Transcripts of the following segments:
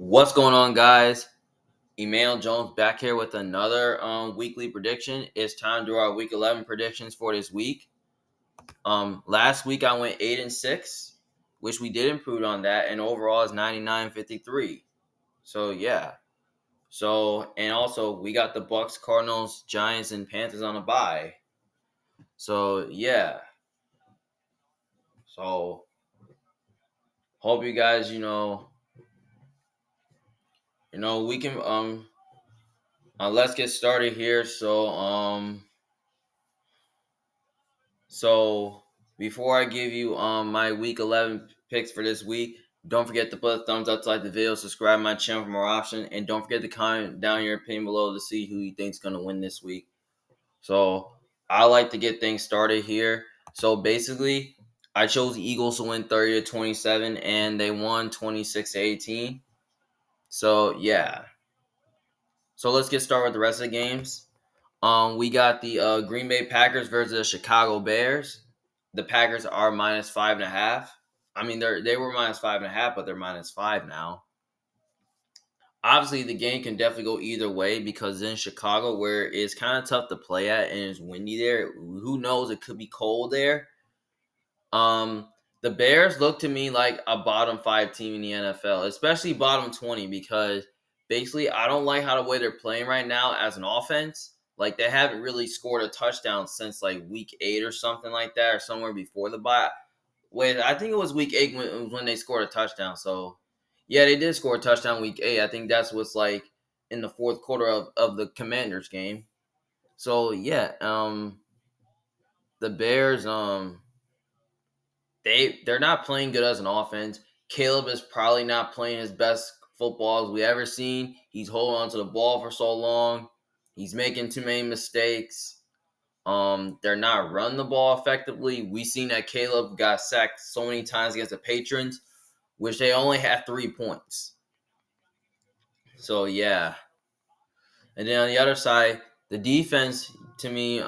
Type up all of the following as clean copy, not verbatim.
What's going on, guys? Emmanuel Jones back here with another weekly prediction. It's time to do our week 11 predictions for this week. Last week I went 8-6, which we did improve on that, and overall is 99-53. So yeah. And also we got the Bucks, Cardinals, Giants, and Panthers on a bye. So yeah. So hope you guys, we can let's get started here. So before I give you my week 11 picks for this week, don't forget to put a thumbs up to like the video, subscribe to my channel for more options, and don't forget to comment down your opinion below to see who you think's gonna win this week. So I like to get things started here. So basically, I chose the Eagles to win 30-27, and they won 26-18. So yeah. So let's get started with the rest of the games. We got the Green Bay Packers versus the Chicago Bears. The Packers are -5.5. I mean, they were -5.5, but they're -5 now. Obviously, the game can definitely go either way because in Chicago, where it's kind of tough to play at and it's windy there, who knows? It could be cold there. Um, the Bears look to me like a bottom 5 team in the NFL, especially bottom 20, because basically I don't like how the way they're playing right now as an offense. Like they haven't really scored a touchdown since like week 8 or something like that, or somewhere before the bye. Wait, I think it was week 8 when they scored a touchdown. So yeah, they did score a touchdown week 8. I think that's what's like in the fourth quarter of the Commanders game. So yeah, the Bears they're not playing good as an offense. Caleb is probably not playing his best football as we ever seen. He's holding on to the ball for so long. He's making too many mistakes. They're not running the ball effectively. We seen that Caleb got sacked so many times against the Patrons, which they only had 3 points. So yeah. And then on the other side, the defense to me,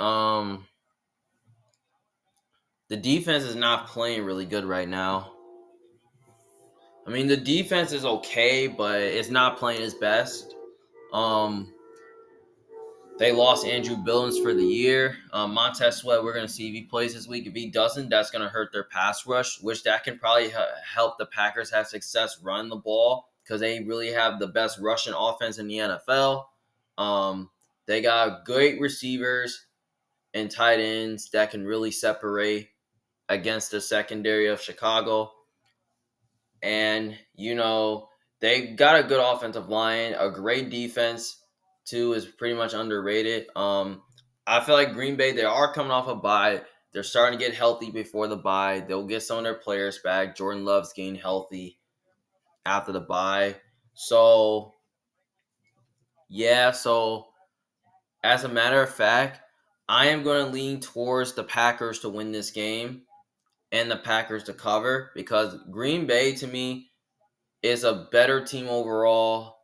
the defense is not playing really good right now. I mean, the defense is okay, but it's not playing its best. Um, they lost Andrew Billings for the year. Montez Sweat, we're going to see if he plays this week. If he doesn't, that's going to hurt their pass rush, which that can probably help the Packers have success running the ball because they really have the best rushing offense in the NFL. They got great receivers and tight ends that can really separate against the secondary of Chicago. And, they got a good offensive line, a great defense, too, is pretty much underrated. I feel like Green Bay, they are coming off a bye. They're starting to get healthy before the bye. They'll get some of their players back. Jordan Love's getting healthy after the bye. So, yeah, so as a matter of fact, I am going to lean towards the Packers to win this game and the Packers to cover because Green Bay, to me, is a better team overall.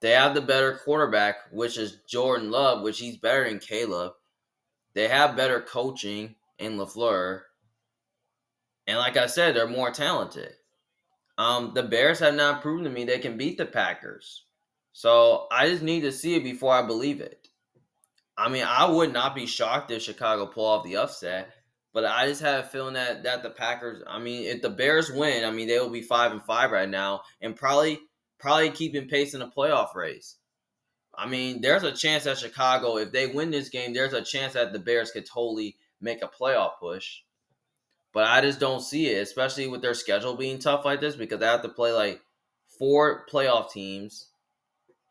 They have the better quarterback, which is Jordan Love, which he's better than Caleb. They have better coaching in LaFleur. And like I said, they're more talented. The Bears have not proven to me they can beat the Packers. So I just need to see it before I believe it. I mean, I would not be shocked if Chicago pull off the upset, but I just have a feeling that the Packers. I mean, if the Bears win, I mean they will be 5-5 right now, and probably keeping pace in the playoff race. I mean, there's a chance that Chicago, if they win this game, there's a chance that the Bears could totally make a playoff push. But I just don't see it, especially with their schedule being tough like this, because they have to play like 4 playoff teams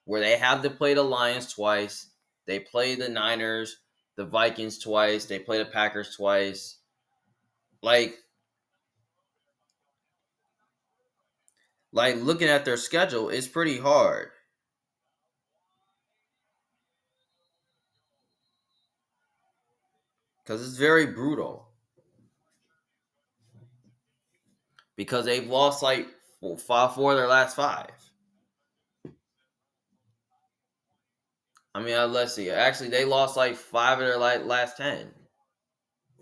where they have to play the Lions twice, they play the Niners, the Vikings twice, they play the Packers twice. Like looking at their schedule, it's pretty hard because it's very brutal. Because they've lost like 4 of their last 5. I mean, let's see. Actually, they lost like 5 of their last 10,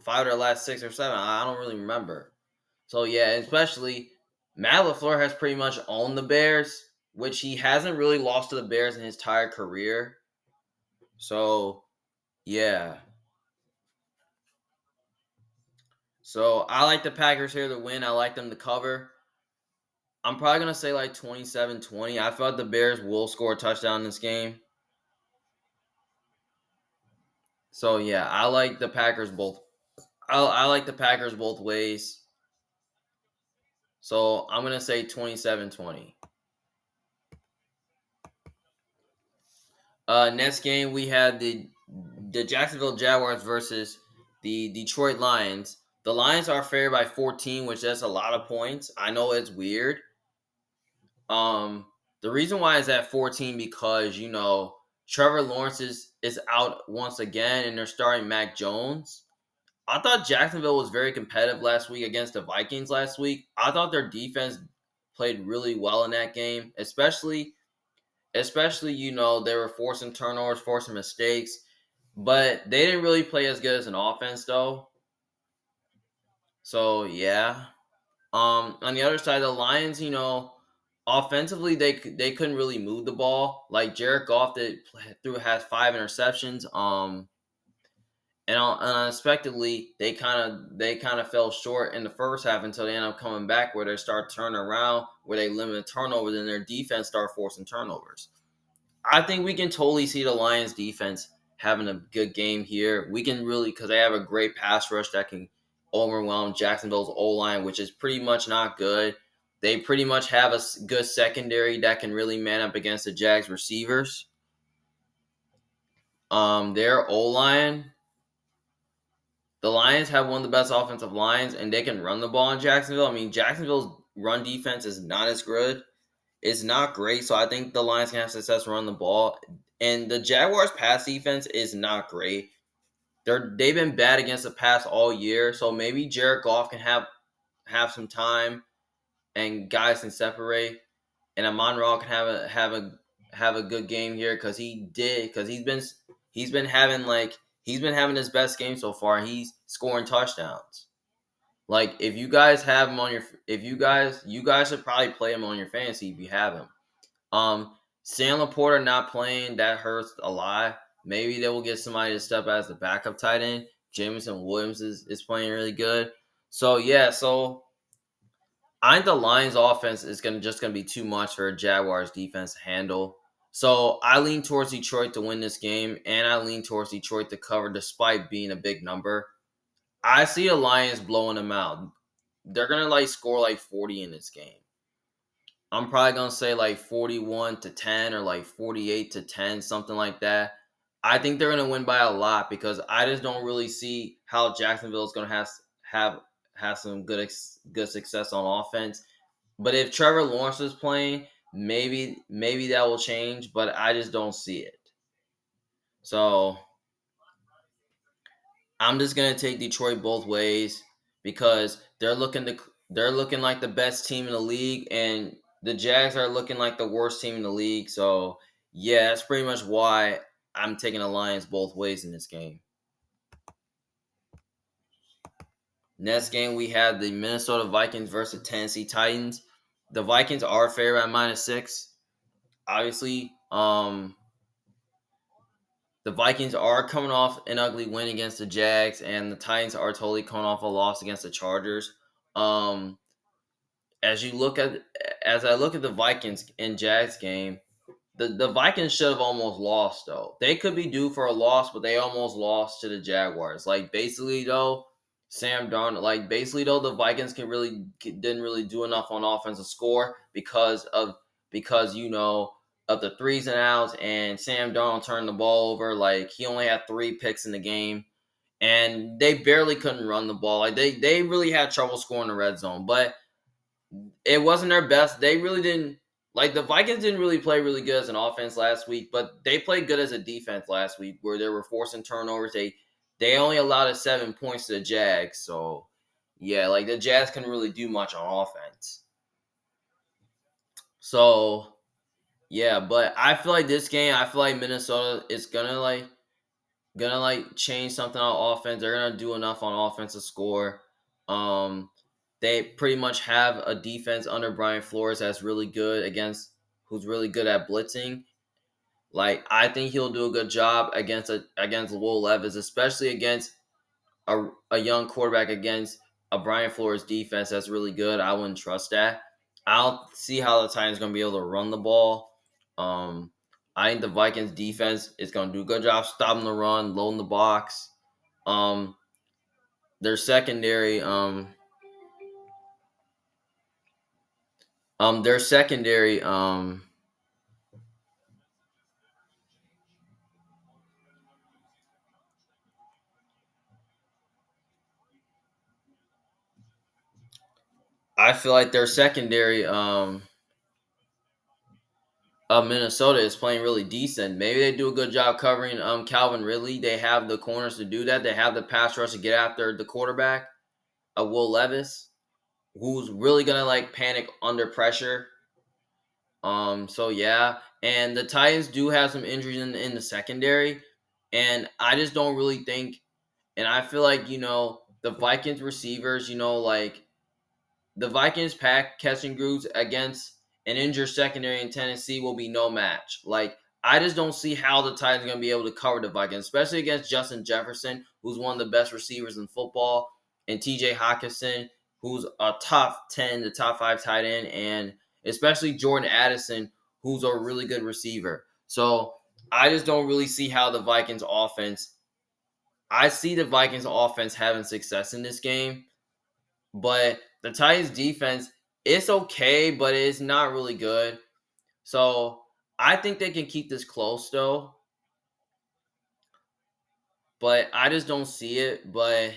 5 of their last 6 or 7. I don't really remember. So yeah, especially Matt LaFleur has pretty much owned the Bears which he hasn't really lost to the Bears in his entire career. So yeah. So I like the Packers here to win. I like them to cover. I'm probably gonna say like 27-20. I feel like the Bears will score a touchdown in this game. So yeah, I like the Packers both. I like the Packers both ways. So I'm gonna say 27-20. Next game we had the Jacksonville Jaguars versus the Detroit Lions. The Lions are favored by 14, which is a lot of points. I know it's weird. Um, the reason why is at 14 because Trevor Lawrence is out once again, and they're starting Mac Jones. I thought Jacksonville was very competitive last week against the Vikings last week. I thought their defense played really well in that game, especially they were forcing turnovers, forcing mistakes, but they didn't really play as good as an offense though. So yeah. On the other side, the Lions, offensively they couldn't really move the ball. Like Jared Goff has 5 interceptions. And unexpectedly they kind of fell short in the first half until they end up coming back where they start turning around, where they limit turnovers and their defense start forcing turnovers. I think we can totally see the Lions defense having a good game here. We can really, because they have a great pass rush that can overwhelm Jacksonville's O-line, which is pretty much not good. They pretty much have a good secondary that can really man up against the Jags receivers. Their O-line, the Lions have one of the best offensive lines, and they can run the ball in Jacksonville. I mean, Jacksonville's run defense is not as good. It's not great, so I think the Lions can have success running the ball. And the Jaguars' pass defense is not great. They've been bad against the pass all year, so maybe Jared Goff can have some time, and guys can separate, and Amon Ra can have a good game here because he's been having his best game so far. He's scoring touchdowns. Like if you guys have him on your if you guys should probably play him on your fantasy if you have him. Sam Laporta not playing, that hurts a lot. Maybe they will get somebody to step as the backup tight end. Jameson Williams is playing really good. So yeah, I think the Lions offense is gonna be too much for Jaguars defense to handle. So I lean towards Detroit to win this game, and I lean towards Detroit to cover despite being a big number. I see the Lions blowing them out. They're gonna score 40 in this game. I'm probably gonna say 41-10 or 48-10, something like that. I think they're gonna win by a lot because I just don't really see how Jacksonville is gonna have some good success on offense. But if Trevor Lawrence is playing, maybe that will change. But I just don't see it. So I'm just gonna take Detroit both ways because they're looking like the best team in the league, and the Jags are looking like the worst team in the league. So yeah, that's pretty much why I'm taking the Lions both ways in this game. Next game we have the Minnesota Vikings versus Tennessee Titans. The Vikings are favored at -6. Obviously, the Vikings are coming off an ugly win against the Jags, and the Titans are totally coming off a loss against the Chargers. Um, as you look at as I look at the Vikings and Jags game, the Vikings should have almost lost though. They could be due for a loss, but they almost lost to the Jaguars. Basically though, Sam Darnold. Basically though, the Vikings didn't really do enough on offense to score because of the threes and outs, and Sam Darnold turned the ball over. He only had 3 picks in the game, and they barely couldn't run the ball. They really had trouble scoring the red zone, but it wasn't their best. They really didn't the Vikings didn't really play really good as an offense last week, but they played good as a defense last week where they were forcing turnovers. They only allowed 7 points to the Jags, so yeah, the Jags couldn't really do much on offense. So yeah, but I feel like this game, I feel like Minnesota is gonna change something on offense. They're gonna do enough on offense to score. They pretty much have a defense under Brian Flores that's really good against who's really good at blitzing. Like I think he'll do a good job against Will Levis, especially against a young quarterback against a Brian Flores defense that's really good. I wouldn't trust that. I'll see how the Titans going to be able to run the ball. Um, I think the Vikings defense is going to do a good job stopping the run, loading the box. Um, their secondary, their secondary, I feel like their secondary, of Minnesota is playing really decent. Maybe they do a good job covering Calvin Ridley. They have the corners to do that. They have the pass rush to get after the quarterback, Will Levis, who's really gonna like panic under pressure. So yeah, and the Titans do have some injuries in the secondary, and I just don't really think. And I feel like the Vikings receivers, like the Vikings pack catching groups against an injured secondary in Tennessee will be no match. Like, I just don't see how the Titans are going to be able to cover the Vikings, especially against Justin Jefferson, who's one of the best receivers in football, and TJ Hawkinson, who's a top 10 to top 5 tight end, and especially Jordan Addison, who's a really good receiver. So I just don't really see how the Vikings offense. I see the Vikings offense having success in this game, but the Titans defense, it's okay, but it's not really good. So I think they can keep this close though. But I just don't see it. But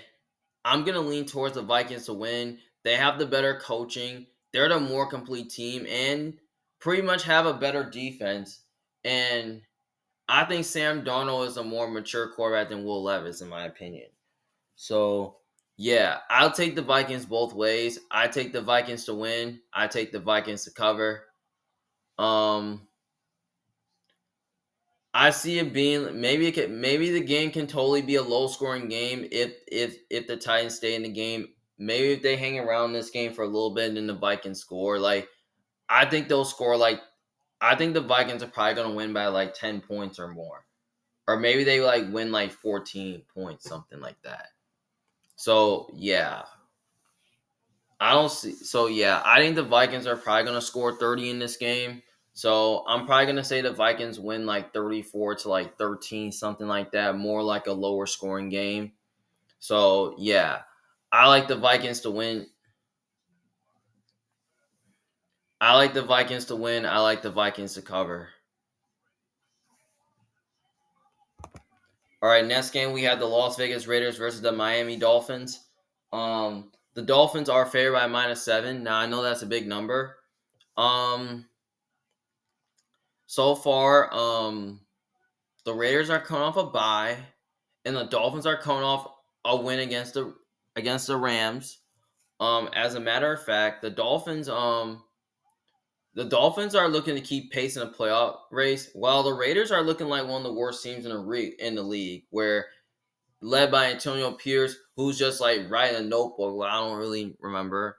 I'm gonna lean towards the Vikings to win. They have the better coaching. They're the more complete team and pretty much have a better defense. And I think Sam Darnold is a more mature quarterback than Will Levis, in my opinion. So, yeah, I'll take the Vikings both ways. I take the Vikings to win. I take the Vikings to cover. Um, I see it being maybe the game can totally be a low scoring game if the Titans stay in the game. Maybe if they hang around this game for a little bit and then the Vikings score. Like I think they'll score like I think the Vikings are probably gonna win by like 10 points or more. Or maybe they like win like 14 points, something like that. So yeah, I don't see. So yeah, I think the Vikings are probably gonna score 30 in this game. So I'm probably gonna say the Vikings win like 34 to like 13, something like that. More like a lower scoring game. So yeah, I like the Vikings to win. I like the Vikings to win. I like the Vikings to cover. All right, next game we have the Las Vegas Raiders versus the Miami Dolphins. The Dolphins are favored by -7. Now I know that's a big number. Um, so far, the Raiders are coming off a bye, and the Dolphins are coming off a win against the Rams. As a matter of fact, the Dolphins are looking to keep pace in a playoff race, while the Raiders are looking like one of the worst teams in the league, where led by Antonio Pierce, who's just like writing a notebook. Well, I don't really remember.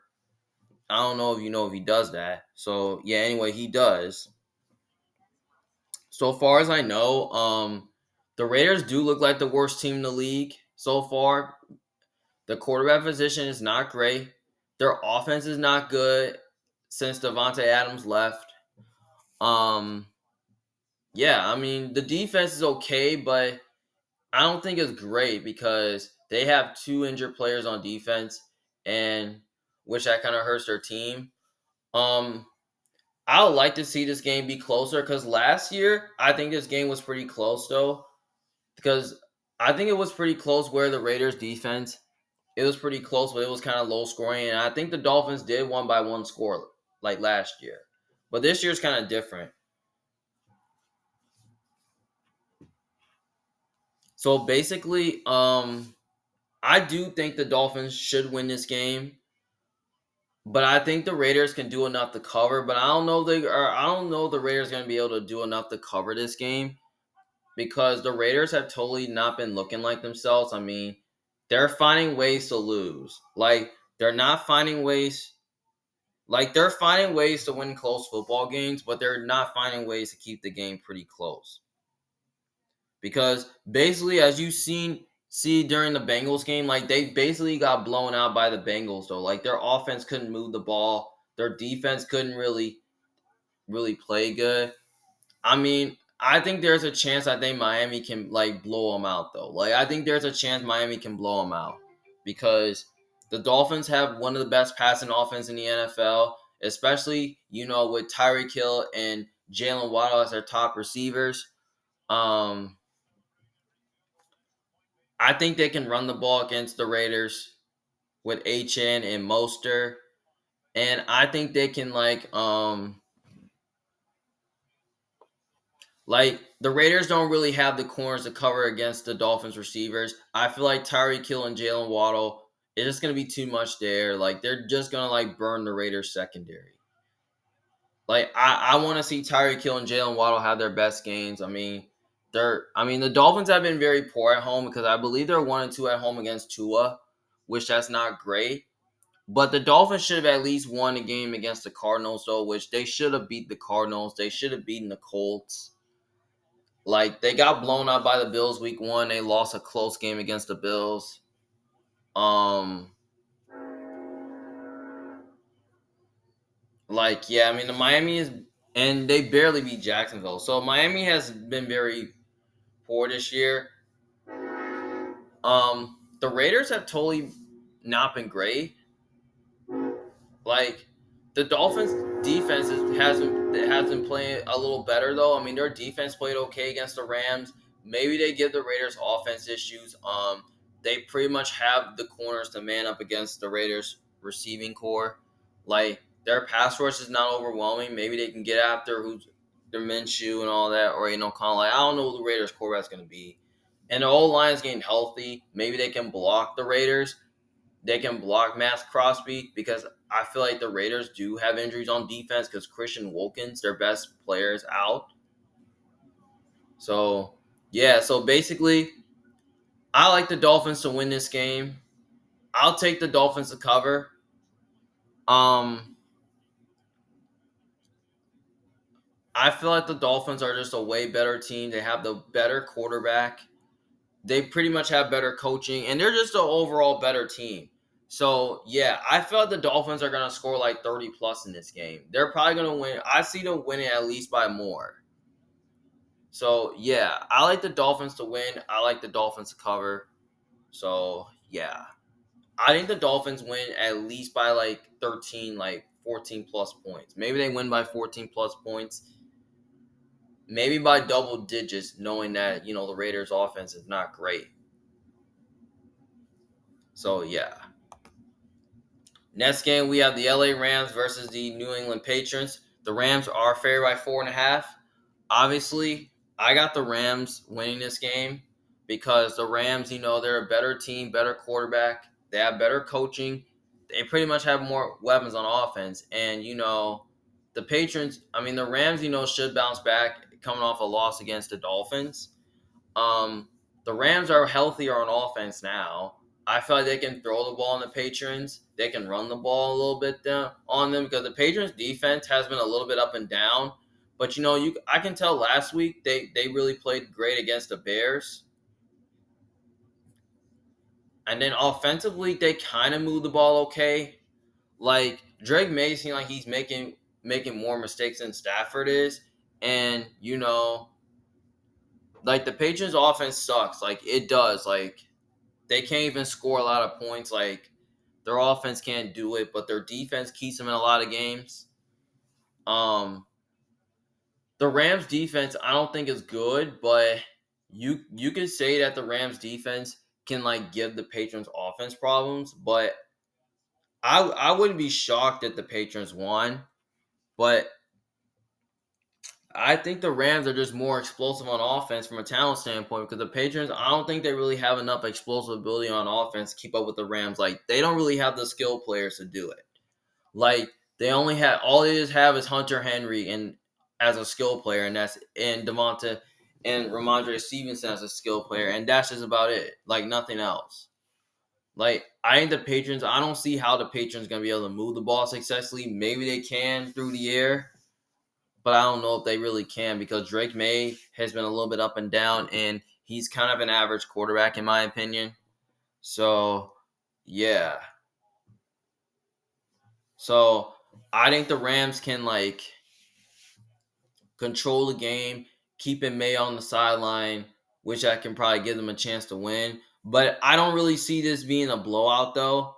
I don't know if you know if he does that. So yeah, anyway, he does. So far as I know, the Raiders do look like the worst team in the league so far. The quarterback position is not great. Their offense is not good since Devontae Adams left. Um, yeah, I mean the defense is okay, but I don't think it's great because they have two injured players on defense, and which that kind of hurts their team. Um, I would like to see this game be closer because last year I think this game was pretty close though. Because I think it was pretty close where the Raiders defense, it was pretty close, but it was kind of low scoring. And I think the Dolphins did one by one score like last year. But this year's kind of different. So basically, I do think the Dolphins should win this game. But I think the Raiders can do enough to cover. But I don't know the Raiders going to be able to do enough to cover this game because the Raiders have totally not been looking like themselves. I mean, they're finding ways to lose. Like they're not finding ways. Like they're finding ways to win close football games, but they're not finding ways to keep the game pretty close. Because basically, as you see during the Bengals game, like they basically got blown out by the Bengals though. Like their offense couldn't move the ball. Their defense couldn't really play good. I mean, I think there's a chance I think Miami can like blow them out though. Like I think there's a chance Miami can blow them out because the Dolphins have one of the best passing offense in the NFL, especially with Tyreek Hill and Jalen Waddle as their top receivers. Um, I think they can run the ball against the Raiders with HN and Moster, and I think they can like the Raiders don't really have the corners to cover against the Dolphins receivers. I feel like Tyreek Hill and Jalen Waddle, it's just gonna be too much there. Like they're just gonna burn the Raiders secondary. Like I want to see Tyreek Hill and Jalen Waddle have their best games. The Dolphins have been very poor at home because I believe they're 1-2 at home against Tua, which that's not great. But the Dolphins should have at least won a game against the Cardinals, though, which they should have beat the Cardinals. They should have beaten the Colts. Like they got blown out by the Bills week 1. They lost a close game against the Bills. Um, yeah, I mean the Miami is, and they barely beat Jacksonville. So Miami has been very poor this year. The Raiders have totally not been great. Like the Dolphins defense has been playing a little better though. I mean their defense played okay against the Rams. Maybe they give the Raiders offense issues. They pretty much have the corners to man up against the Raiders receiving core. Like their pass rush is not overwhelming. Maybe they can get after who's their Minshew and all that, or kind of like I don't know who the Raiders quarterback's going to be. And the old line's getting healthy. Maybe they can block the Raiders. They can block Max Crosby because I feel like the Raiders do have injuries on defense because Christian Wilkins, their best player, is out. So, yeah. So, basically, I like the Dolphins to win this game. I'll take the Dolphins to cover. Um, I feel like the Dolphins are just a way better team. They have the better quarterback. They pretty much have better coaching, and they're just an overall better team. So, yeah, I feel like the Dolphins are going to score like 30 plus in this game. They're probably going to win. I see them winning at least by more. So, yeah, I like the Dolphins to win. I like the Dolphins to cover. So, yeah. I think the Dolphins win at least by like 13, like 14 plus points. Maybe they win by 14 plus points. Maybe by double digits, knowing that, the Raiders' offense is not great. So, yeah. Next game, we have the LA Rams versus the New England Patriots. The Rams are favored by 4.5. Obviously, I got the Rams winning this game because the Rams, they're a better team, better quarterback. They have better coaching. They pretty much have more weapons on offense. And, the Patriots, the Rams, should bounce back coming off a loss against the Dolphins. The Rams are healthier on offense now. I feel like they can throw the ball on the Patriots. They can run the ball a little bit on them because the Patriots defense has been a little bit up and down. But I can tell last week they really played great against the Bears. And then offensively they kind of moved the ball okay. Like Drake May seems like he's making more mistakes than Stafford is. And like the Patriots offense sucks. Like it does. Like they can't even score a lot of points. Like their offense can't do it, but their defense keeps them in a lot of games. The Rams defense I don't think is good, but you could say that the Rams defense can like give the Patriots offense problems, but I wouldn't be shocked that the Patriots won, but I think the Rams are just more explosive on offense from a talent standpoint because the Patriots, I don't think they really have enough explosive ability on offense to keep up with the Rams. Like they don't really have the skill players to do it. Like they only have all they just have is Hunter Henry and as a skill player, and that's and Devonta and Ramondre Stevenson as a skill player, and that's just about it. Like nothing else. Like, I think the Patriots, I don't see how the Patriots going to be able to move the ball successfully. Maybe they can through the air, but I don't know if they really can because Drake May has been a little bit up and down, and he's kind of an average quarterback, in my opinion. So, yeah. So, I think the Rams can, like, control the game, keeping May on the sideline, which I can probably give them a chance to win. But I don't really see this being a blowout, though.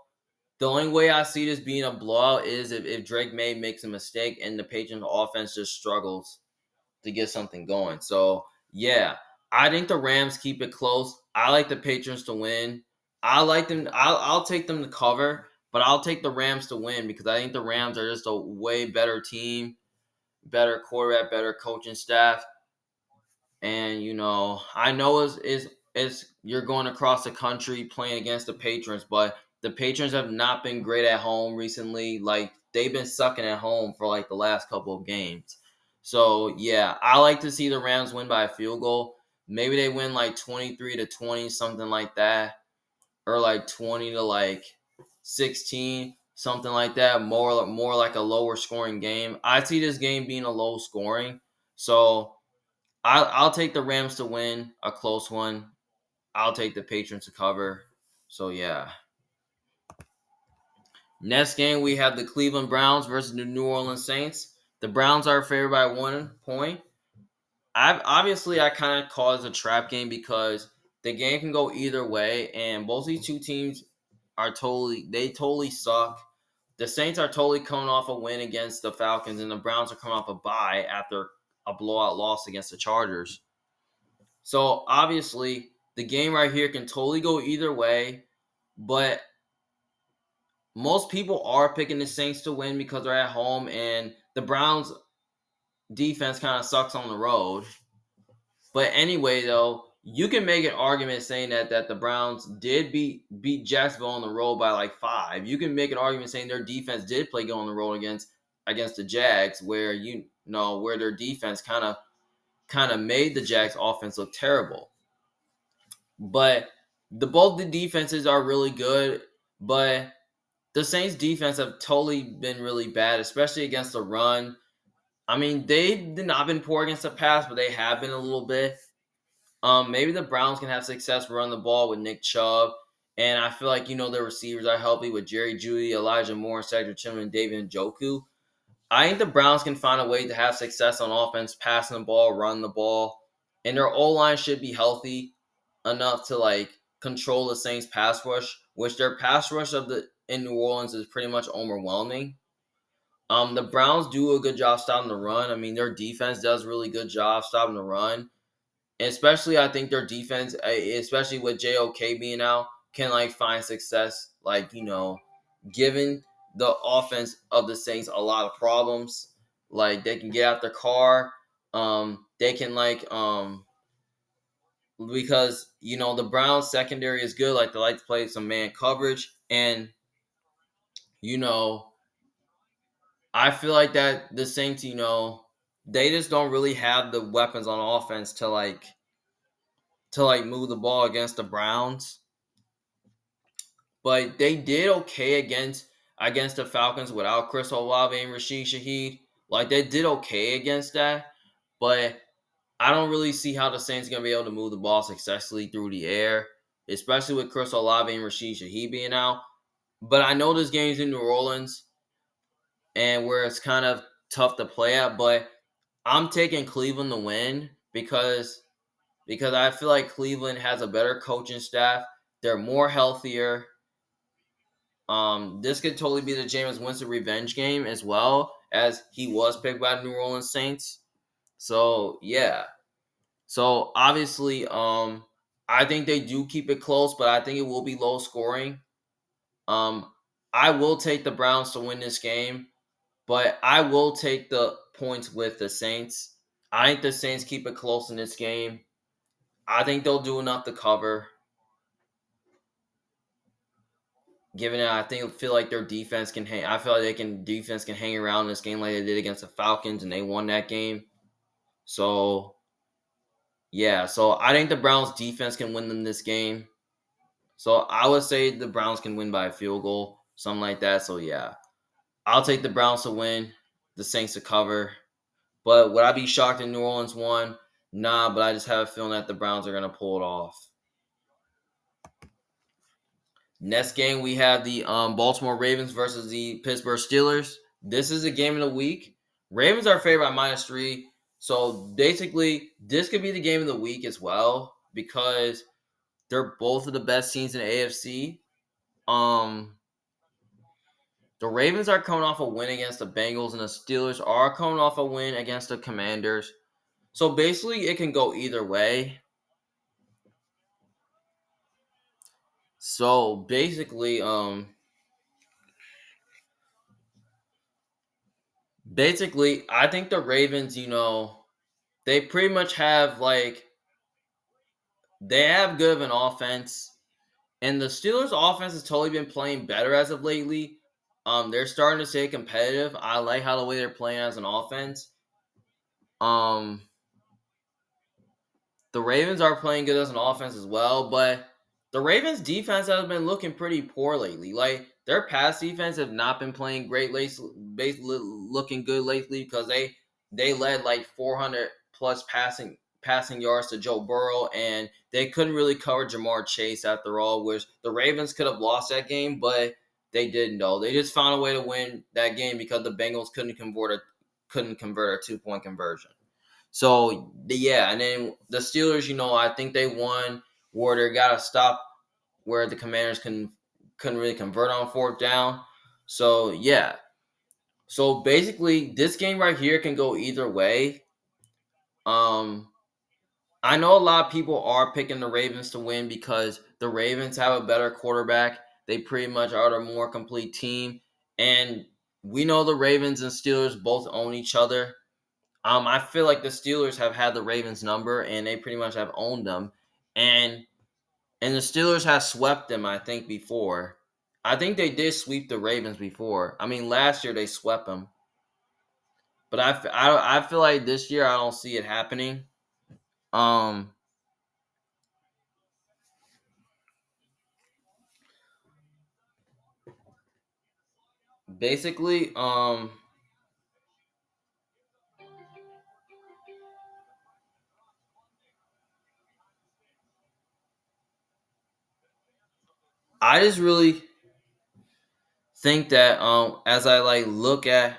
The only way I see this being a blowout is if Drake May makes a mistake and the Patriots offense just struggles to get something going. So, yeah, I think the Rams keep it close. I like the Patriots to win. I like them. I'll take them to cover, but I'll take the Rams to win because I think the Rams are just a way better team, better quarterback, better coaching staff. And I know is you're going across the country playing against the Patriots, but the Patriots have not been great at home recently. Like, they've been sucking at home for like the last couple of games. So yeah, I like to see the Rams win by a field goal. Maybe they win like 23-20, something like that, or like 20 to like 16, something like that. More like a lower scoring game. I see this game being a low scoring. So I'll take the Rams to win a close one. I'll take the Patriots to cover. So yeah. Next game we have the Cleveland Browns versus the New Orleans Saints. The Browns are favored by 1 point. I kind of call it a trap game because the game can go either way, and both these two teams are totally suck. The Saints are totally coming off a win against the Falcons, and the Browns are coming off a bye after a blowout loss against the Chargers. So obviously, the game right here can totally go either way, but most people are picking the Saints to win because they're at home, and the Browns defense kind of sucks on the road. But anyway, though, you can make an argument saying that the Browns did beat Jacksonville on the road by like 5. You can make an argument saying their defense did play good on the road against the Jags, where where their defense kind of made the Jags offense look terrible. But both the defenses are really good, but the Saints defense have totally been really bad, especially against the run. I mean, they've not been poor against the pass, but they have been a little bit. Maybe the Browns can have success running the ball with Nick Chubb. And I feel like, their receivers are healthy with Jerry Jeudy, Elijah Moore, Cedric Tillman, and David Njoku. I think the Browns can find a way to have success on offense, passing the ball, running the ball. And their O-line should be healthy enough to like control the Saints pass rush, which their pass rush in New Orleans is pretty much overwhelming. The Browns do a good job stopping the run. I mean, their defense does a really good job stopping the run. And especially, I think their defense, especially with JOK being out, can like find success. Like, giving the offense of the Saints a lot of problems. Like, they can get out their car. They can because the Browns secondary is good. Like, they like to play some man coverage, and you know I feel like that the Saints, they just don't really have the weapons on offense to move the ball against the Browns. But they did okay against the Falcons without Chris Olave and Rashid Shaheed. Like, they did okay against that, but I don't really see how the Saints are gonna be able to move the ball successfully through the air, especially with Chris Olave and Rashid Shaheed being out. But I know this game's in New Orleans and where it's kind of tough to play at, but I'm taking Cleveland to win because I feel like Cleveland has a better coaching staff. They're more healthier. This could totally be the Jameis Winston revenge game as well, as he was picked by the New Orleans Saints. So yeah. So obviously, I think they do keep it close, but I think it will be low scoring. Um, I will take the Browns to win this game, but I will take the points with the Saints. I think the Saints keep it close in this game. I think they'll do enough to cover. Given that feel like their defense can hang. I feel like defense can hang around in this game like they did against the Falcons, and they won that game. So yeah, so I think the Browns defense can win them this game. So I would say the Browns can win by a field goal, something like that. So yeah, I'll take the Browns to win, the Saints to cover. But would I be shocked if New Orleans won? Nah, but I just have a feeling that the Browns are going to pull it off. Next game, we have the Baltimore Ravens versus the Pittsburgh Steelers. This is a game of the week. Ravens are favored by -3. So basically, this could be the game of the week as well because they're both of the best teams in the AFC. Um, the Ravens are coming off a win against the Bengals, and the Steelers are coming off a win against the Commanders. So basically, it can go either way. So basically, I think the Ravens, they pretty much have they have good of an offense, and the Steelers' offense has totally been playing better as of lately. They're starting to stay competitive. I like how the way they're playing as an offense. Um, the Ravens are playing good as an offense as well, but the Ravens' defense has been looking pretty poor lately. Like their pass defense have not been playing great basically looking good lately because they led like 400 plus passing yards to Joe Burrow, and they couldn't really cover Jamar Chase after all. Which the Ravens could have lost that game, but they didn't. Though they just found a way to win that game because the Bengals couldn't convert a 2-point conversion. So yeah, and then the Steelers, I think they won where they got to stop where the Commanders couldn't really convert on fourth down. So yeah, so basically this game right here can go either way. Um, I know a lot of people are picking the Ravens to win because the Ravens have a better quarterback. They pretty much are the more complete team, and we know the Ravens and Steelers both own each other. I feel like the Steelers have had the Ravens number and they pretty much have owned them. And the Steelers have swept them, I think, before. I think they did sweep the Ravens before. I mean, last year they swept them. But I feel like this year I don't see it happening. Um basically, I just really think that as I look at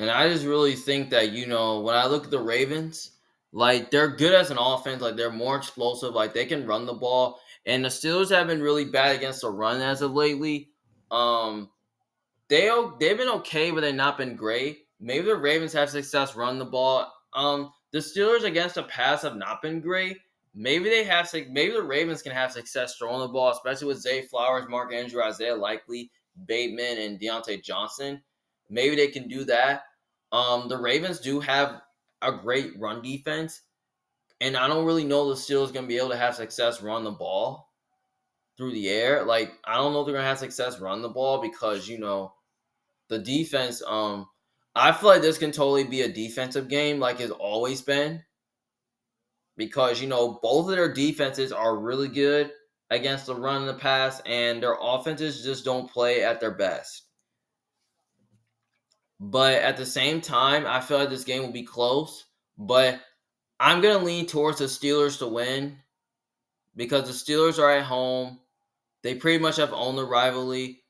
And I just really think that, when I look at the Ravens, they're good as an offense, they're more explosive, they can run the ball. And the Steelers have been really bad against the run as of lately. Um they've been okay, but they've not been great. Maybe the Ravens have success running the ball. The Steelers against the pass have not been great. Maybe the Ravens can have success throwing the ball, especially with Zay Flowers, Mark Andrew, Isaiah Likely, Bateman, and Deontay Johnson. Maybe they can do that. The Ravens do have a great run defense, and I don't really know the Steelers going to be able to have success run the ball through the air. I don't know if they're going to have success run the ball because the defense. I feel like this can totally be a defensive game, like it's always been, because both of their defenses are really good against the run and the pass, and their offenses just don't play at their best. But at the same time, I feel like this game will be close. But I'm gonna lean towards the Steelers to win because the Steelers are at home. They pretty much have owned the rivalry.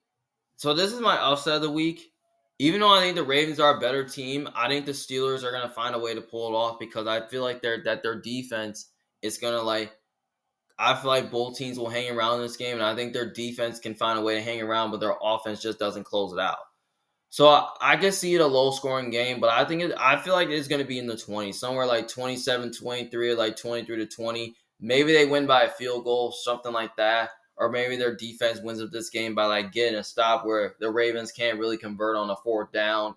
So this is my upset of the week. Even though I think the Ravens are a better team, I think the Steelers are gonna find a way to pull it off because I feel like their defense is gonna I feel like both teams will hang around in this game, and I think their defense can find a way to hang around, but their offense just doesn't close it out. So I can see it a low scoring game, but I feel like it's going to be in the 20s, somewhere like 27-23 or like 23-20. Maybe they win by a field goal, something like that. Or maybe their defense wins up this game by getting a stop where the Ravens can't really convert on a fourth down.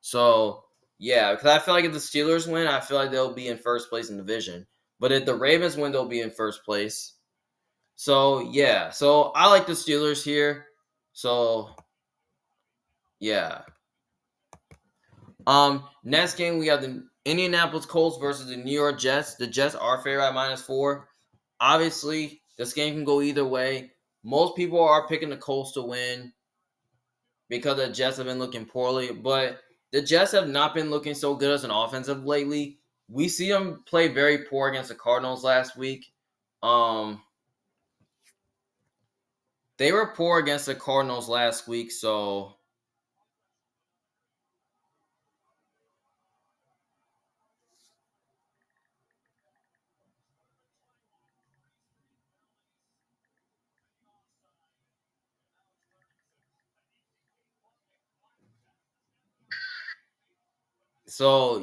So yeah, because I feel like if the Steelers win, I feel like they'll be in first place in the division. But if the Ravens win, they'll be in first place. So yeah, so I like the Steelers here. So Yeah. Next game we have the Indianapolis Colts versus the New York Jets. The Jets are favorite at -4. Obviously, this game can go either way. Most people are picking the Colts to win because the Jets have been looking poorly, but the Jets have not been looking so good as an offensive lately. We see them play very poor against the Cardinals last week. Um, they were poor against the Cardinals last week, so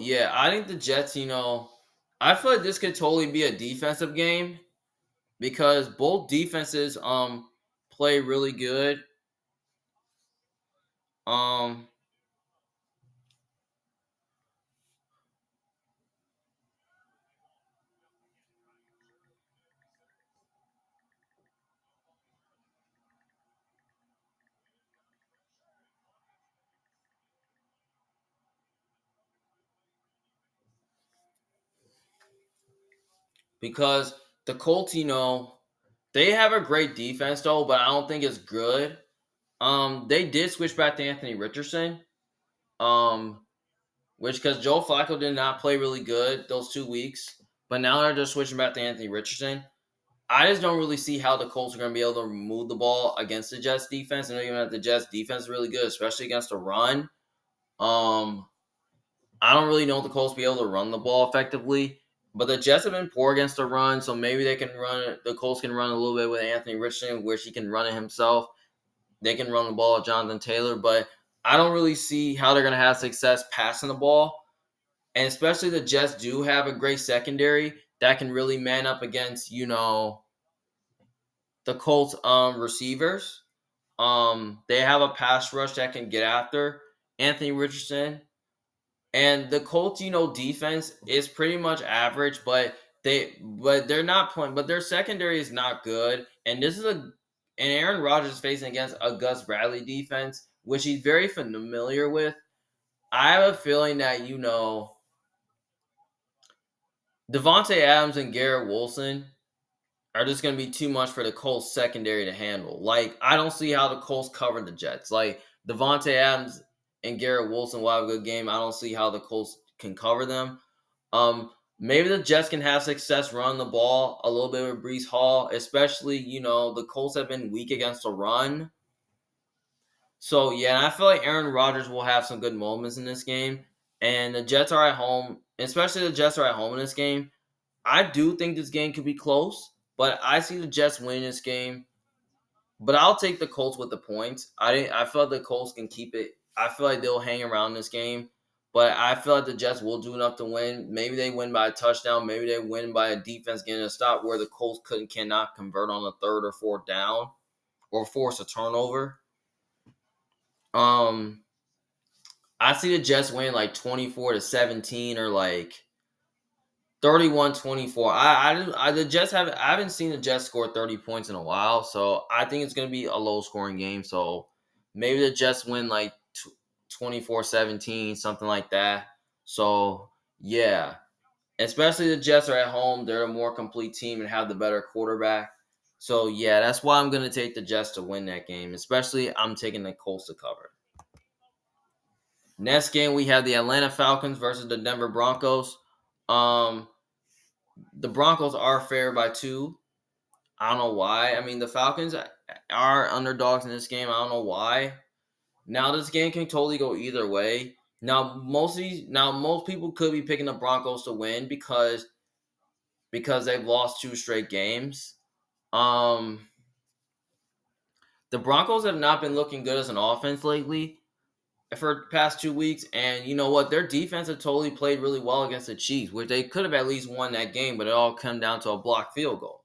yeah, I think the Jets, I feel like this could totally be a defensive game because both defenses play really good. Um because the Colts, they have a great defense though, but I don't think it's good. They did switch back to Anthony Richardson. Um, which because Joe Flacco did not play really good those 2 weeks, but now they're just switching back to Anthony Richardson. I just don't really see how the Colts are going to be able to move the ball against the Jets defense. And even that the Jets defense is really good, especially against the run. Um, I don't really know if the Colts will be able to run the ball effectively. But the Jets have been poor against the run, so maybe they can run it. The Colts can run a little bit with Anthony Richardson, where he can run it himself. They can run the ball with Jonathan Taylor, but I don't really see how they're going to have success passing the ball. And especially the Jets do have a great secondary that can really man up against, the Colts receivers. They have a pass rush that can get after Anthony Richardson. And the Colts, defense is pretty much average, but they're not playing, but their secondary is not good. And Aaron Rodgers is facing against a Gus Bradley defense, which he's very familiar with. I have a feeling that, Devontae Adams and Garrett Wilson are just going to be too much for the Colts secondary to handle. Like, I don't see how the Colts cover the Jets. Like, Devontae Adams and Garrett Wilson will have a good game. I don't see how the Colts can cover them. Maybe the Jets can have success running the ball a little bit with Brees Hall, especially, the Colts have been weak against the run. So, yeah, and I feel like Aaron Rodgers will have some good moments in this game. And the Jets are at home, especially the Jets are at home in this game. I do think this game could be close, but I see the Jets winning this game. But I'll take the Colts with the points. I feel like the Colts can keep it. I feel like they'll hang around this game, but I feel like the Jets will do enough to win. Maybe they win by a touchdown. Maybe they win by a defense getting a stop where the Colts cannot convert on a third or fourth down or force a turnover. Um, I see the Jets win like 24-17 or like 31-24. The Jets I haven't seen the Jets score 30 points in a while, so I think it's going to be a low scoring game. So maybe the Jets win like 24-17, something like that. So yeah, especially the Jets are at home. They're a more complete team and have the better quarterback. So yeah, that's why I'm going to take the Jets to win that game. Especially I'm taking the Colts to cover. Next game we have the Atlanta Falcons versus the Denver Broncos. Um, the Broncos are favored by 2. I don't know why. I mean, the Falcons are underdogs in this game. I don't know why. Now this game can totally go either way. Most people could be picking the Broncos to win because they've lost 2 straight games. Um, the Broncos have not been looking good as an offense lately for the past 2 weeks, and you know what? Their defense have totally played really well against the Chiefs, which they could have at least won that game, but it all come down to a blocked field goal.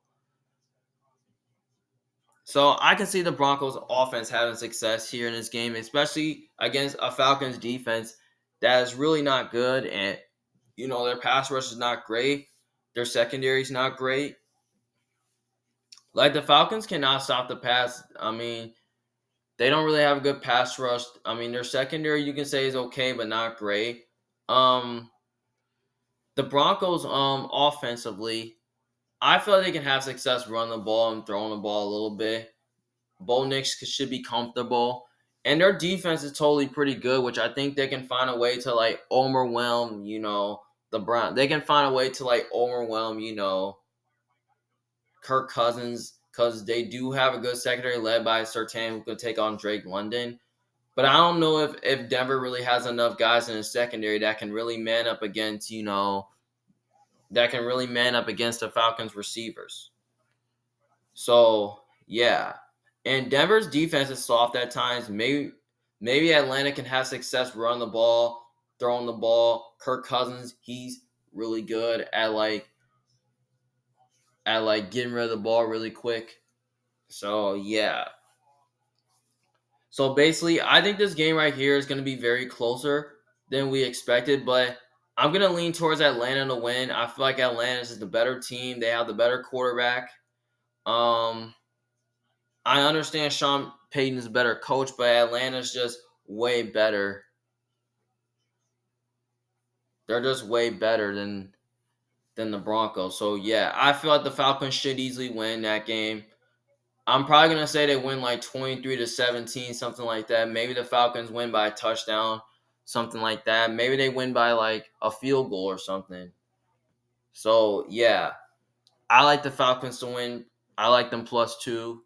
So I can see the Broncos offense having success here in this game, especially against a Falcons defense that is really not good. And, their pass rush is not great. Their secondary is not great. Like the Falcons cannot stop the pass. I mean, They don't really have a good pass rush. I mean, their secondary you can say is okay, but not great. Um, the Broncos, offensively, I feel like they can have success running the ball and throwing the ball a little bit. Bo Nix should be comfortable. And their defense is totally pretty good, which I think they can find a way to like overwhelm, the Brown. They can find a way to like overwhelm, Kirk Cousins, because they do have a good secondary led by Surtain who could take on Drake London. But I don't know if Denver really has enough guys in the secondary that can really man up against, the Falcons receivers. So yeah, and Denver's defense is soft at times. Maybe Atlanta can have success running the ball, throwing the ball. Kirk Cousins, he's really good at getting rid of the ball really quick. So yeah. So basically, I think this game right here is going to be very closer than we expected, but I'm going to lean towards Atlanta to win. I feel like Atlanta is the better team. They have the better quarterback. Um, I understand Sean Payton is a better coach, but Atlanta's just way better. They're just way better than the Broncos. So yeah, I feel like the Falcons should easily win that game. I'm probably gonna say they win like 23-17, something like that. Maybe the Falcons win by a touchdown, something like that. Maybe they win by like a field goal or something. So yeah, I like the Falcons to win. I like them +2.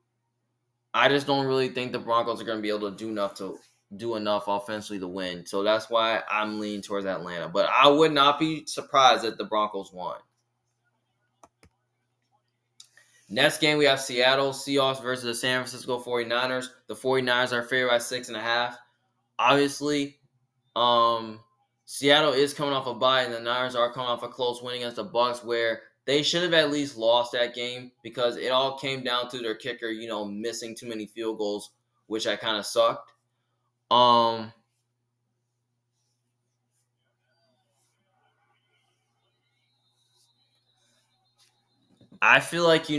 I just don't really think the Broncos are going to be able to do enough offensively to win. So that's why I'm leaning towards Atlanta. But I would not be surprised if the Broncos won. Next game, we have Seattle Seahawks versus the San Francisco 49ers. The 49ers are favored by 6.5. Obviously, Seattle is coming off a bye, and the Niners are coming off a close win against the Bucks, where they should have at least lost that game because it all came down to their kicker, missing too many field goals, which I kind of sucked. Um, I feel like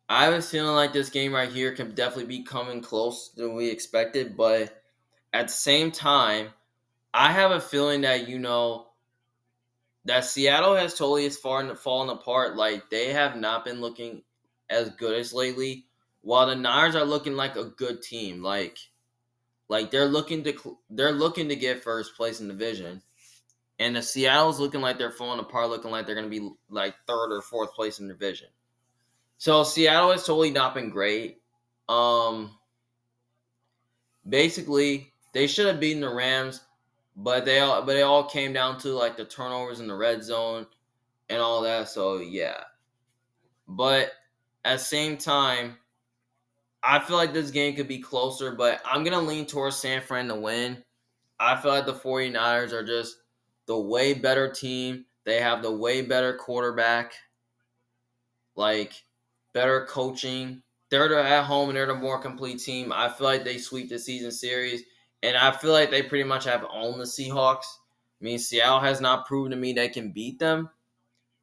I have a feeling like this game right here can definitely be coming close than we expected, but at the same time, I have a feeling that that Seattle has totally fallen apart. Like they have not been looking as good as lately, while the Niners are looking like a good team. Like they're looking to get first place in the division, and the Seattle's looking like they're falling apart, looking like they're going to be like third or fourth place in the division. So Seattle has totally not been great. Um, Basically, they should have beaten the Rams, but they all came down to like the turnovers in the red zone and all that. So yeah, but at the same time, I feel like this game could be closer, but I'm gonna lean towards San Fran to win. I feel like the 49ers are just the way better team. They have the way better quarterback, like better coaching. They're at home and they're the more complete team. I feel like they sweep the season series, and I feel like they pretty much have owned the Seahawks. I mean, Seattle has not proven to me they can beat them.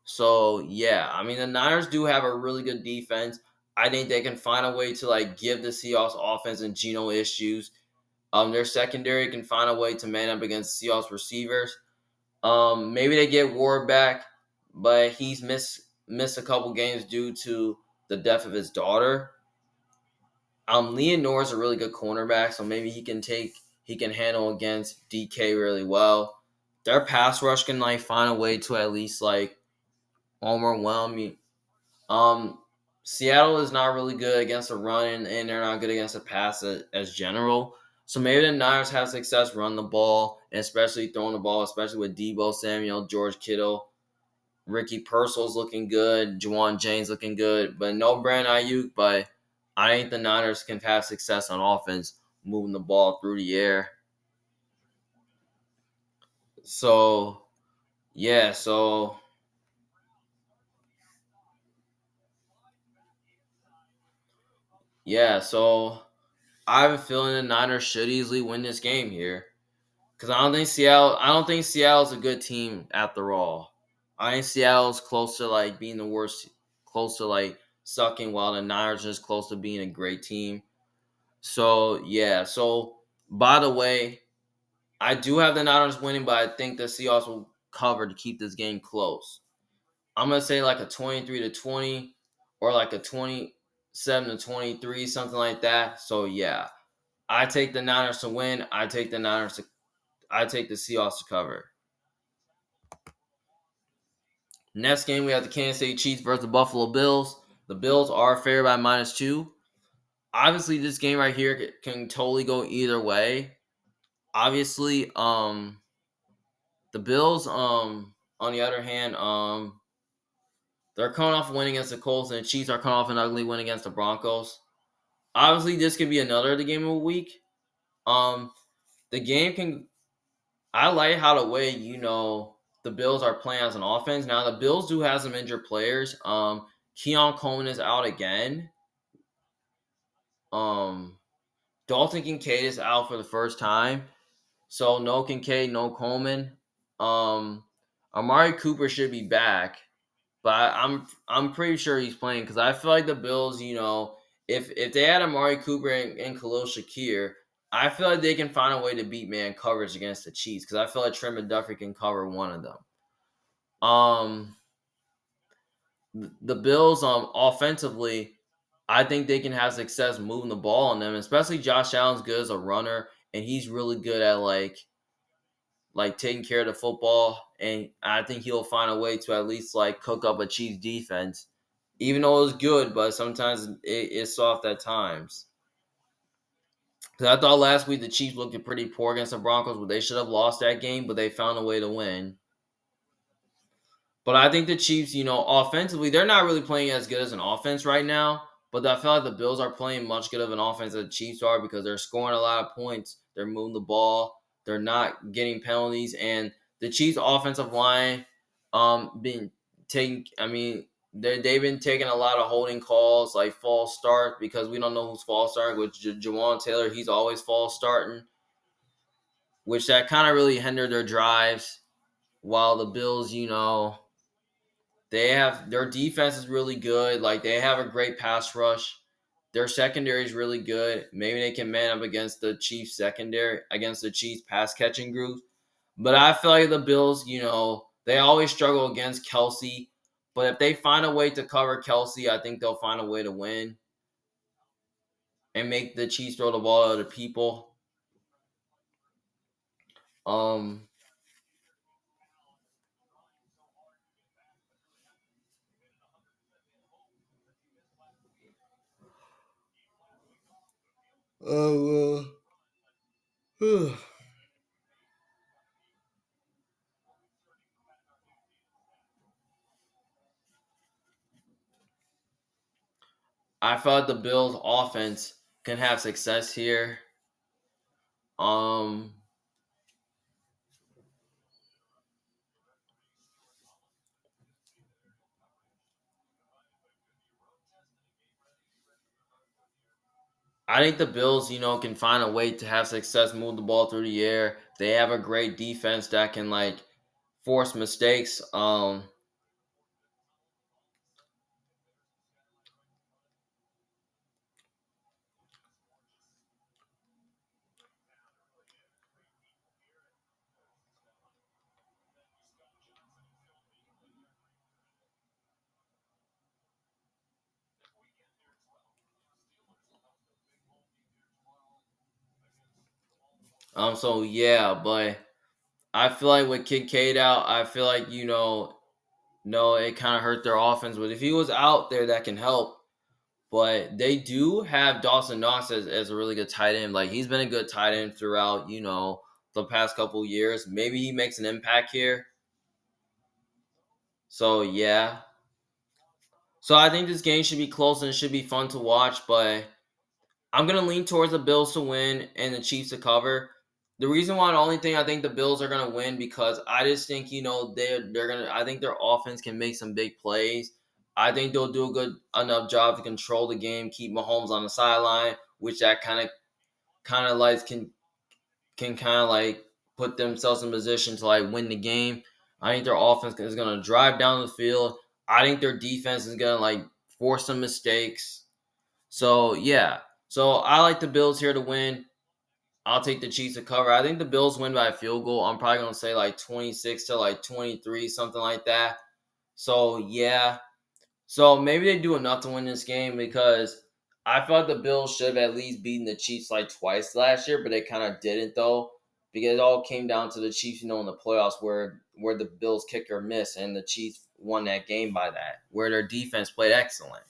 So yeah, I mean the Niners do have a really good defense. I think they can find a way to like give the Seahawks offense and Geno issues. Their secondary can find a way to man up against Seahawks receivers. Maybe they get Ward back, but he's missed a couple games due to the death of his daughter. Leon Norris is a really good cornerback, so maybe he can handle against DK really well. Their pass rush can like find a way to at least like overwhelm you. Um, Seattle is not really good against the run, and they're not good against the pass as general. So maybe the Niners have success running the ball, and especially throwing the ball, especially with Debo Samuel, George Kittle, Ricky Purcell's looking good, Juwan James looking good, but no Brandon Ayuk. But I think the Niners can have success on offense, moving the ball through the air. So yeah, so I have a feeling the Niners should easily win this game here. Because I don't think Seattle's a good team after all. I think Seattle's close to like being the worst, close to like sucking, while the Niners are just close to being a great team. So yeah. So by the way, I do have the Niners winning, but I think the Seahawks will cover to keep this game close. I'm gonna say like a 23-20 or like a 27-23, something like that. So yeah, I take the Niners to win. I take the Seahawks to cover. Next game we have the Kansas City Chiefs versus the Buffalo Bills. The Bills are favored by -2. Obviously, this game right here can totally go either way. Obviously, the Bills, on the other hand, they're coming off a win against the Colts, and the Chiefs are coming off an ugly win against the Broncos. Obviously, this could be another the game of the week. Um, the game can. I like how the way the Bills are playing as an offense. Now the Bills do have some injured players. Keon Coleman is out again. Um, Dalton Kincaid is out for the first time. So no Kincaid, no Coleman. Um, Amari Cooper should be back, but I'm pretty sure he's playing because I feel like the Bills, if they had Amari Cooper and Khalil Shakir, I feel like they can find a way to beat man coverage against the Chiefs because I feel like Trent McDuffie can cover one of them. Um, the Bills, offensively, I think they can have success moving the ball on them, especially Josh Allen's good as a runner, and he's really good at like taking care of the football, and I think he'll find a way to at least like cook up a Chiefs defense, even though it's good, but sometimes it's soft at times. Because I thought last week the Chiefs looked pretty poor against the Broncos, but they should have lost that game, but they found a way to win. But I think the Chiefs, offensively, they're not really playing as good as an offense right now. But I feel like the Bills are playing much good of an offense as the Chiefs are because they're scoring a lot of points. They're moving the ball. They're not getting penalties. And the Chiefs' offensive line, been taking. I mean, they've been taking a lot of holding calls, like false start, because we don't know who's false starting. With Jawan Taylor, he's always false starting, which that kind of really hindered their drives. While the Bills, they have their defense is really good. Like they have a great pass rush. Their secondary is really good. Maybe they can man up against the Chiefs secondary, against the Chiefs pass catching group. But I feel like the Bills, they always struggle against Kelsey. But if they find a way to cover Kelsey, I think they'll find a way to win and make the Chiefs throw the ball to other people. Um, oh, I feel like the Bills offense can have success here. Um, I think the Bills, can find a way to have success, move the ball through the air. They have a great defense that can like force mistakes. So yeah, but I feel like with Kincaid out, I feel like no, it kind of hurt their offense. But if he was out there, that can help. But they do have Dawson Knox as a really good tight end. Like he's been a good tight end throughout, the past couple years. Maybe he makes an impact here. So yeah. So I think this game should be close and it should be fun to watch, but I'm gonna lean towards the Bills to win and the Chiefs to cover. The reason why the only thing I think the Bills are gonna win because I just think they're gonna I think their offense can make some big plays. I think they'll do a good enough job to control the game, keep Mahomes on the sideline, which that kind of like can kind of like put themselves in position to like win the game. I think their offense is gonna drive down the field. I think their defense is gonna like force some mistakes. So yeah. So I like the Bills here to win. I'll take the Chiefs to cover. I think the Bills win by a field goal. I'm probably gonna say like 26 to like 23, something like that. So yeah. So maybe they do enough to win this game because I thought the Bills should have at least beaten the Chiefs like twice last year, but they kind of didn't though, because it all came down to the Chiefs, in the playoffs where the Bills kicker missed and the Chiefs won that game by that, where their defense played excellent.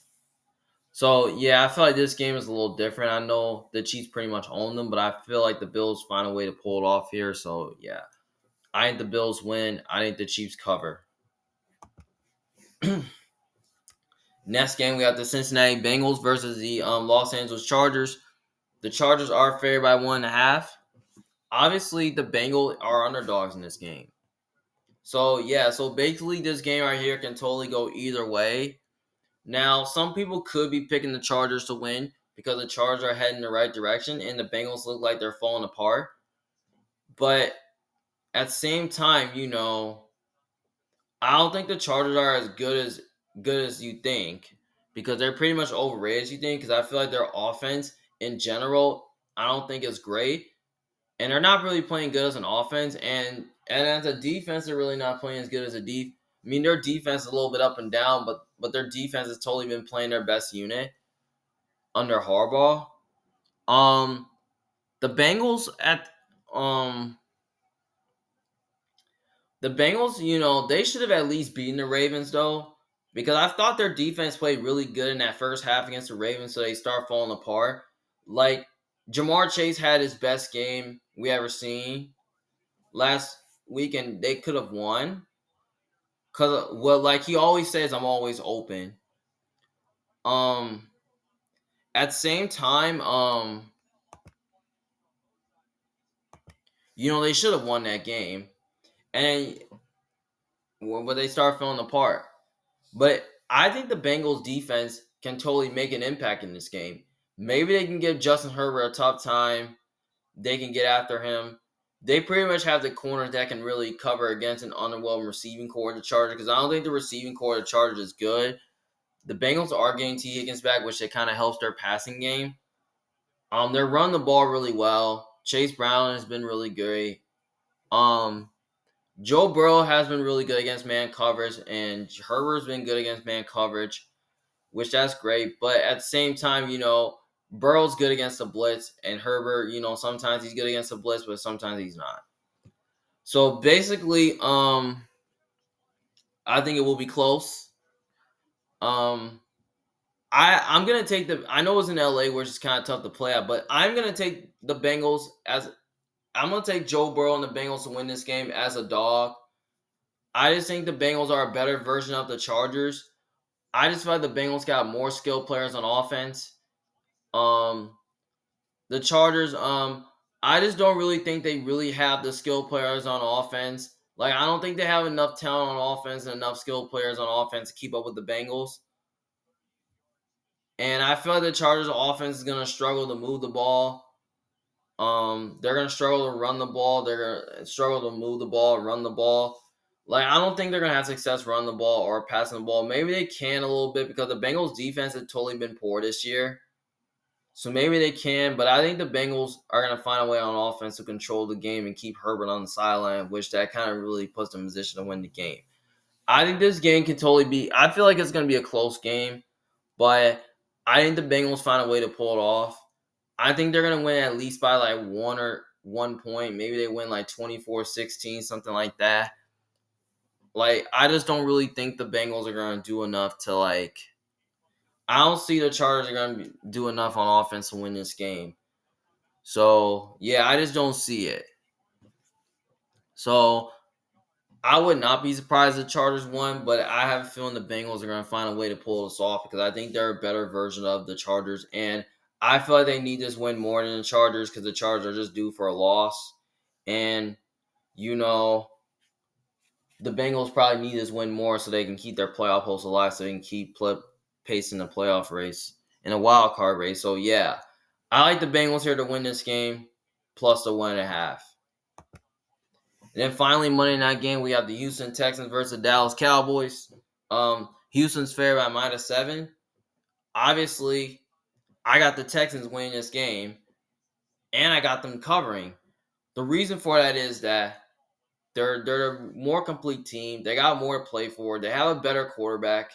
So yeah, I feel like this game is a little different. I know the Chiefs pretty much own them, but I feel like the Bills find a way to pull it off here. So yeah, I think the Bills win. I think the Chiefs cover. Next game, we got the Cincinnati Bengals versus the Los Angeles Chargers. The Chargers are favored by 1.5. Obviously, the Bengals are underdogs in this game. So yeah, so basically this game right here can totally go either way. Now, some people could be picking the Chargers to win because the Chargers are heading in the right direction and the Bengals look like they're falling apart. But at the same time, I don't think the Chargers are as good as you think because they're pretty much overrated as you think because I feel like their offense in general, I don't think is great. And they're not really playing good as an offense and as a defense, they're really not playing as good as a def. I mean, their defense is a little bit up and down, but their defense has totally been playing their best unit under Harbaugh. Um, the Bengals um they should have at least beaten the Ravens though, because I thought their defense played really good in that first half against the Ravens, so they start falling apart. Like Jamar Chase had his best game we ever seen last week, and they could have won. Cause like he always says, I'm always open. Um, at the same time, they should have won that game, and but they start falling apart. But I think the Bengals defense can totally make an impact in this game. Maybe they can give Justin Herbert a tough time. They can get after him. They pretty much have the corners that can really cover against an underwhelming receiving core of the Chargers because I don't think the receiving core of the Chargers is good. The Bengals are getting T. Higgins back, which it kind of helps their passing game. They're running the ball really well. Chase Brown has been really great. Um, Joe Burrow has been really good against man coverage, and Herbert's been good against man coverage, which that's great. But at the same time, Burrow's good against the blitz, and Herbert, sometimes he's good against the blitz, but sometimes he's not. So basically, I think it will be close. Um, I'm gonna take I know it's in LA, which is kind of tough to play at, but I'm gonna take the Bengals as I'm gonna take Joe Burrow and the Bengals to win this game as a dog. I just think the Bengals are a better version of the Chargers. I just feel like the Bengals got more skilled players on offense. Um, the Chargers, I just don't really think they really have the skilled players on offense. Like, I don't think they have enough talent on offense and enough skilled players on offense to keep up with the Bengals. And I feel like the Chargers offense is gonna struggle to move the ball. They're gonna struggle to run the ball. They're gonna struggle to move the ball, run the ball. Like I don't think they're gonna have success running the ball or passing the ball. Maybe they can a little bit because the Bengals defense has totally been poor this year. So maybe they can, but I think the Bengals are gonna find a way on offense to control the game and keep Herbert on the sideline, which that kind of really puts them in position to win the game. I think this game can totally be. I feel like it's gonna be a close game, but I think the Bengals find a way to pull it off. I think they're going to win at least by like 1 point. Maybe they win like 24-16, something like that. Like, I just don't really think the Bengals are going to do enough to like. I don't see the Chargers are going to do enough on offense to win this game. So, yeah, I just don't see it. So, I would not be surprised if the Chargers won, but I have a feeling the Bengals are going to find a way to pull this off because I think they're a better version of the Chargers. And I feel like they need this win more than the Chargers because the Chargers are just due for a loss. And, the Bengals probably need this win more so they can keep their playoff hopes alive, so they can keep pacing the playoff race in a wild card race. So, yeah, I like the Bengals here to win this game plus the 1.5. And then finally, Monday night game, we have the Houston Texans versus the Dallas Cowboys. Houston's fair by -7. Obviously, I got the Texans winning this game, and I got them covering. The reason for that is that they're a more complete team. They got more to play for. They have a better quarterback.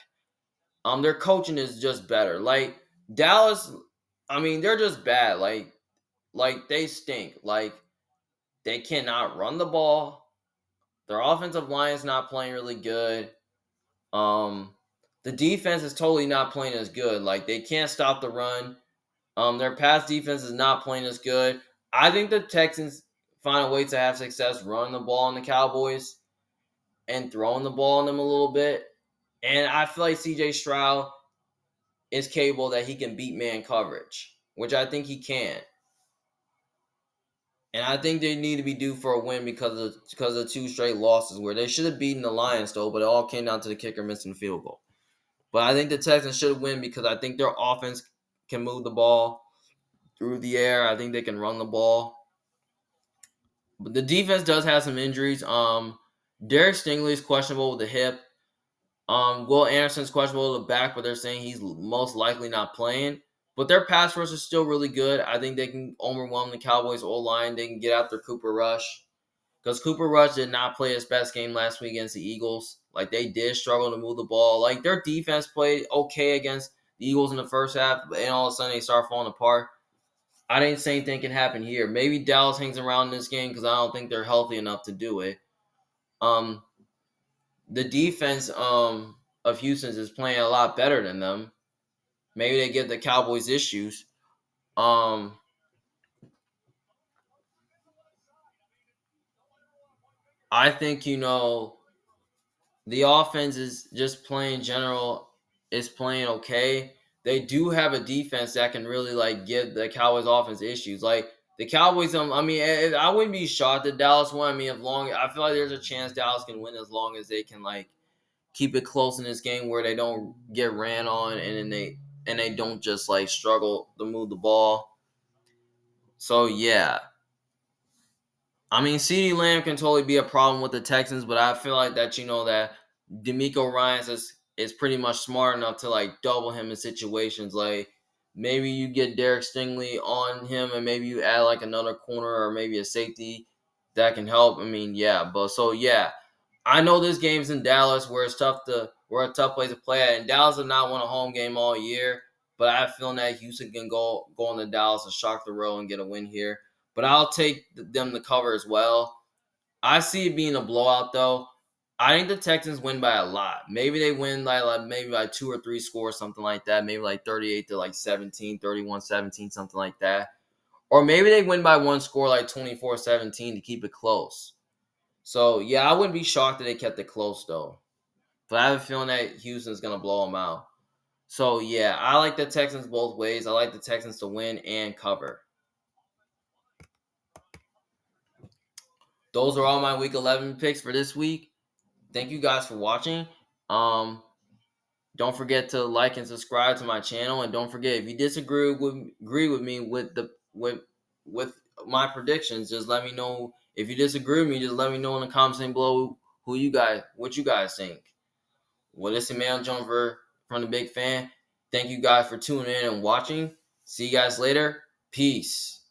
Their coaching is just better. Like Dallas, I mean, they're just bad. Like they stink. Like they cannot run the ball. Their offensive line is not playing really good. Um, the defense is totally not playing as good. Like they can't stop the run. Their pass defense is not playing as good. I think the Texans find a way to have success running the ball on the Cowboys and throwing the ball on them a little bit. And I feel like CJ Stroud is capable that he can beat man coverage, which I think he can. And I think they need to be due for a win because of two straight losses where they should have beaten the Lions though, but it all came down to the kicker missing the field goal. But I think the Texans should win because I think their offense can move the ball through the air. I think they can run the ball. But the defense does have some injuries. Derek Stingley is questionable with the hip. Will Anderson's questionable with the back, but they're saying he's most likely not playing. But their pass rush is still really good. I think they can overwhelm the Cowboys' O-line. They can get after Cooper Rush. Because Cooper Rush did not play his best game last week against the Eagles. Like, they did struggle to move the ball. Like, their defense played okay against the Eagles in the first half, and all of a sudden they start falling apart. I didn't say anything can happen here. Maybe Dallas hangs around in this game because I don't think they're healthy enough to do it. Um, the defense of Houston's is playing a lot better than them. Maybe they give the Cowboys issues. Um, I think the offense is just playing general is playing okay. They do have a defense that can really like give the Cowboys offense issues. Like the Cowboys, I mean, I wouldn't be shocked that Dallas won. I mean, I feel like there's a chance Dallas can win as long as they can like keep it close in this game where they don't get ran on and they don't just like struggle to move the ball. So yeah, I mean, CeeDee Lamb can totally be a problem with the Texans, but I feel like that that D'Amico Ryans is pretty much smart enough to like double him in situations. Like maybe you get Derek Stingley on him, and maybe you add like another corner or maybe a safety that can help. I mean, yeah, but so yeah, I know this game's in Dallas where we're a tough place to play at, and Dallas has not won a home game all year. But I have a feeling that Houston can go into Dallas and shock the world and get a win here. But I'll take them to cover as well. I see it being a blowout though. I think the Texans win by a lot. Maybe they win by maybe by 2 or 3 scores, something like that. Maybe like 38 to like 17, 31-17, something like that. Or maybe they win by one score like 24-17 to keep it close. So yeah, I wouldn't be shocked that they kept it close though. But I have a feeling that Houston's gonna blow them out. So yeah, I like the Texans both ways. I like the Texans to win and cover. Those are all my week 11 picks for this week. Thank you guys for watching. Um, don't forget to like and subscribe to my channel, and don't forget if you agree with me with my predictions, just let me know. If you disagree with me, just let me know in the comments below what you guys think. Well, this is Emmanuel Jones from the Big Fan. Thank you guys for tuning in and watching. See you guys later. Peace.